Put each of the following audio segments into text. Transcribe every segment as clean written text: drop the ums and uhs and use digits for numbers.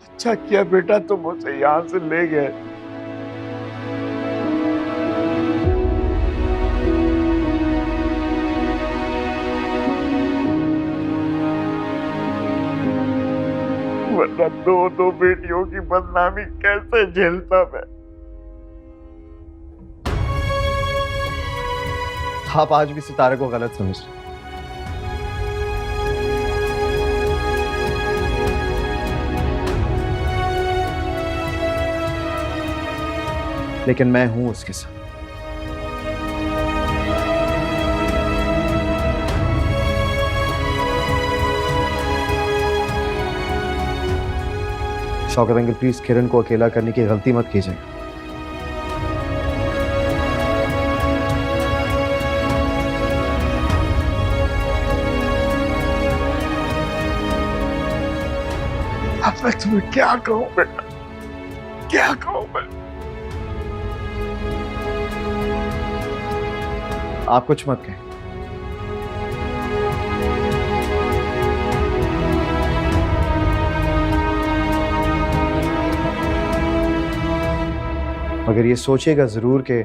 अच्छा किया बेटा तुम मुझे यहाँ से ले गए। वरना दो दो बेटियों की बदनामी कैसे झेलता मैं। आप आज भी सितारे को गलत समझ रहे हैं। लेकिन मैं हूं उसके साथ। शौकत अंकल प्लीज किरण को अकेला करने की गलती मत कीजिएगा। अब मैं तुम्हें क्या कहूँ बेटा, क्या कहूँ मैं। आप कुछ मत कहें। मगर ये सोचिएगा जरूर कि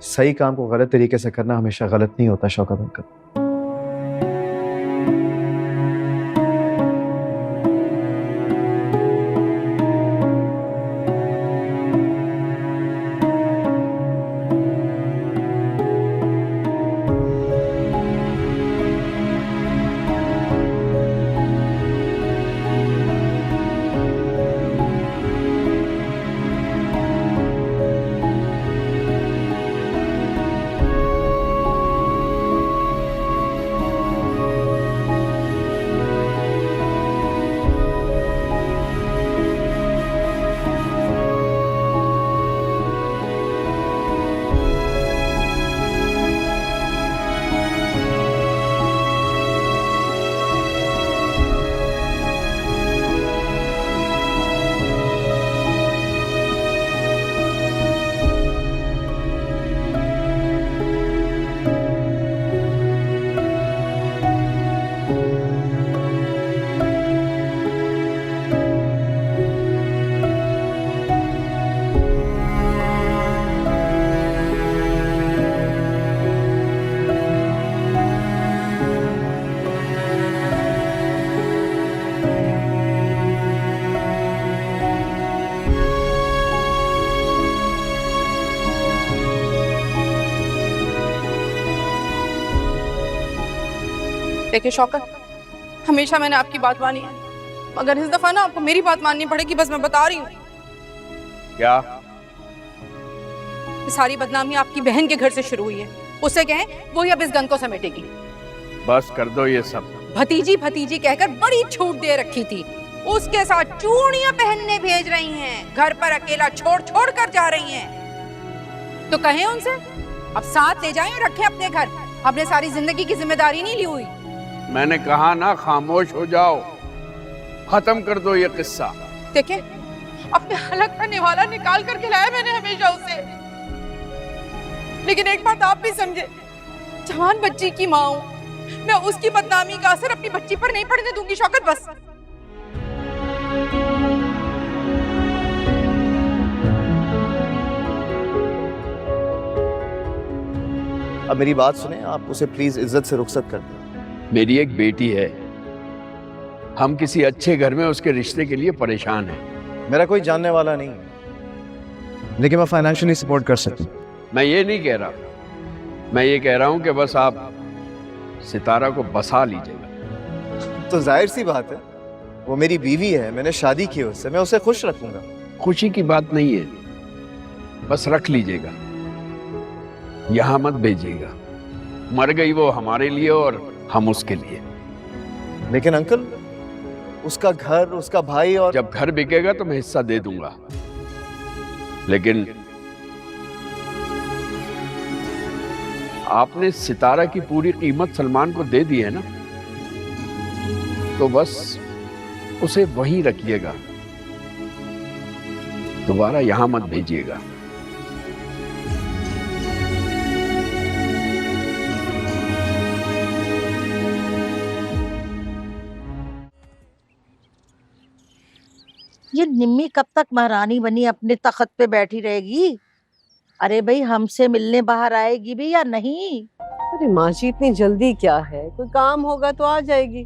सही काम को गलत तरीके से करना हमेशा गलत नहीं होता शौकत अंकल। देखिए शौकत, हमेशा मैंने आपकी बात मानी है, मगर इस दफा ना आपको मेरी बात माननी पड़ेगी। बस मैं बता रही हूँ। क्या? ये सारी बदनामी आपकी बहन के घर से शुरू हुई है। उससे कहें वो ही अब इस गन को समेटेगी। बस कर दो ये सब। भतीजी भतीजी कहकर बड़ी छूट दे रखी थी, उसके साथ चूड़ियां पहनने भेज रही हैं, घर पर अकेला छोड़ छोड़ कर जा रही हैं। तो कहें उनसे अब साथ ले जाएं और रखें अपने घर। हमने सारी जिंदगी की जिम्मेदारी नहीं ली हुई। मैंने कहा ना खामोश हो जाओ, खत्म कर दो ये किस्सा। देखे, अपने हलक का निवाला निकाल कर खिलाया मैंने हमेशा उसे। लेकिन एक बात आप भी समझे, जवान बच्ची की माँ हूं मैं, उसकी बदनामी का असर अपनी बच्ची पर नहीं पड़ने दूंगी शौकत। बस अब मेरी बात सुने, आप उसे प्लीज इज्जत से रुखसत कर दें। मेरी एक बेटी है, हम किसी अच्छे घर में उसके रिश्ते के लिए परेशान हैं। मेरा कोई जानने वाला नहीं है, लेकिन मैं फाइनेंशियली सपोर्ट कर सकता हूँ। मैं ये नहीं कह रहा, मैं ये कह रहा हूं कि बस आप सितारा को बसा लीजिएगा। तो जाहिर सी बात है, वो मेरी बीवी है, मैंने शादी की उससे, मैं उसे खुश रखूंगा। खुशी की बात नहीं है, बस रख लीजिएगा, यहां मत भेजिएगा। मर गई वो हमारे लिए और हम उसके लिए। लेकिन अंकल, उसका घर, उसका भाई, और जब घर बिकेगा तो मैं हिस्सा दे दूंगा, लेकिन आपने सितारा की पूरी कीमत सलमान को दे दी है ना, तो बस उसे वहीं रखिएगा, दोबारा यहां मत भेजिएगा। ये निम्मी कब तक महारानी बनी अपने तख्त पे बैठी रहेगी? अरे भाई, हमसे मिलने बाहर आएगी भी या नहीं? अरे माँ जी, इतनी जल्दी क्या है, कोई काम होगा तो आ जाएगी।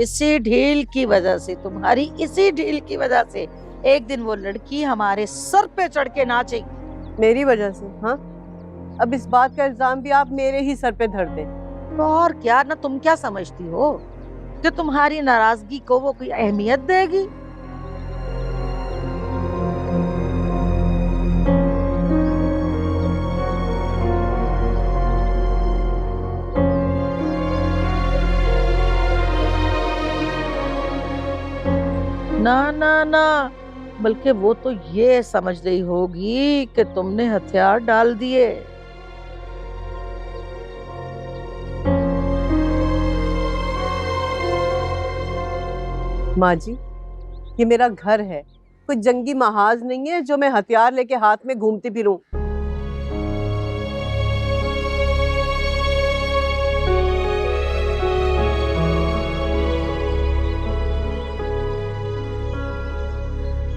इसी ढील की वजह से, तुम्हारी इसी ढील की वजह से एक दिन वो लड़की हमारे सर पे चढ़ के नाचेगी। मेरी वजह से? हाँ, अब इस बात का इल्जाम भी आप मेरे ही सर पे धर दें। और क्या, ना तुम क्या समझती हो कि तुम्हारी नाराजगी को वो कोई अहमियत देगी? ना ना ना, बल्कि वो तो ये समझ रही होगी कि तुमने हथियार डाल दिए। माँ जी, ये मेरा घर है, कोई जंगी महाज नहीं है जो मैं हथियार लेके हाथ में घूमती फिरूं।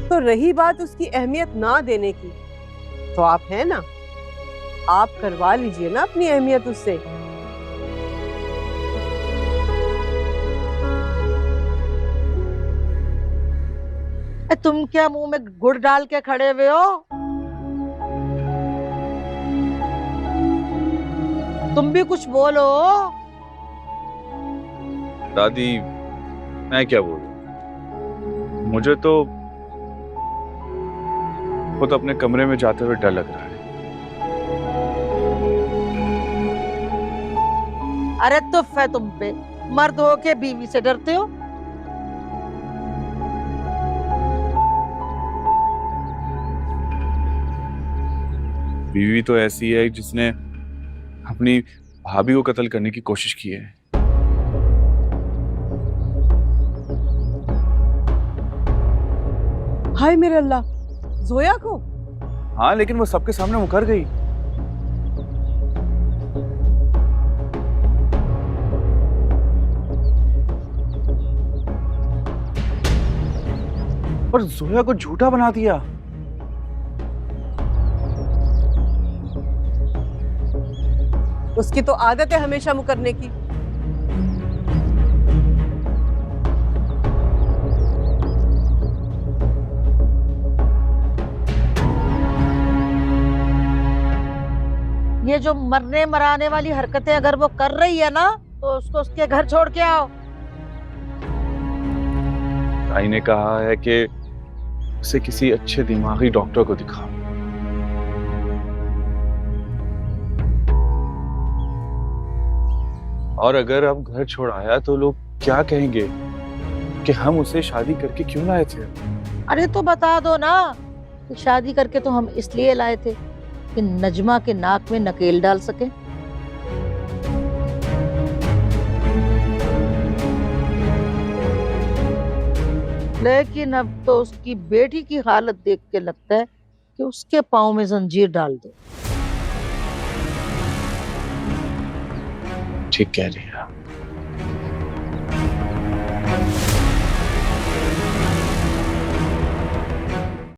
तो रही बात उसकी अहमियत ना देने की, तो आप हैं ना, आप करवा लीजिए ना अपनी अहमियत उससे। तुम क्या मुंह में गुड़ डाल के खड़े हुए हो? तुम भी कुछ बोलो। दादी, मैं क्या बोलूं? मुझे तो खुद अपने कमरे में जाते हुए डर लग रहा है। अरे तुफ है तुम पे, मर्द हो के बीवी से डरते हो? बीवी तो ऐसी है जिसने अपनी भाभी को कत्ल करने की कोशिश की है। हाय मेरे अल्लाह, जोया को? हाँ, लेकिन वो सबके सामने मुकर गई। और जोया को झूठा बना दिया। उसकी तो आदत है हमेशा मुकरने की। ये जो मरने मराने वाली हरकतें अगर वो कर रही है ना, तो उसको उसके घर छोड़ के आओ। भाई ने कहा है कि उसे किसी अच्छे दिमागी डॉक्टर को दिखाओ। और अगर अब घर छोड़ आया तो लोग क्या कहेंगे कि हम उसे शादी करके क्यों लाए थे? अरे तो बता दो ना कि शादी करके तो हम इसलिए लाए थे कि नजमा के नाक में नकेल डाल सके। लेकिन अब तो उसकी बेटी की हालत देख के लगता है कि उसके पाँव में जंजीर डाल दो। ठीक कह रही है।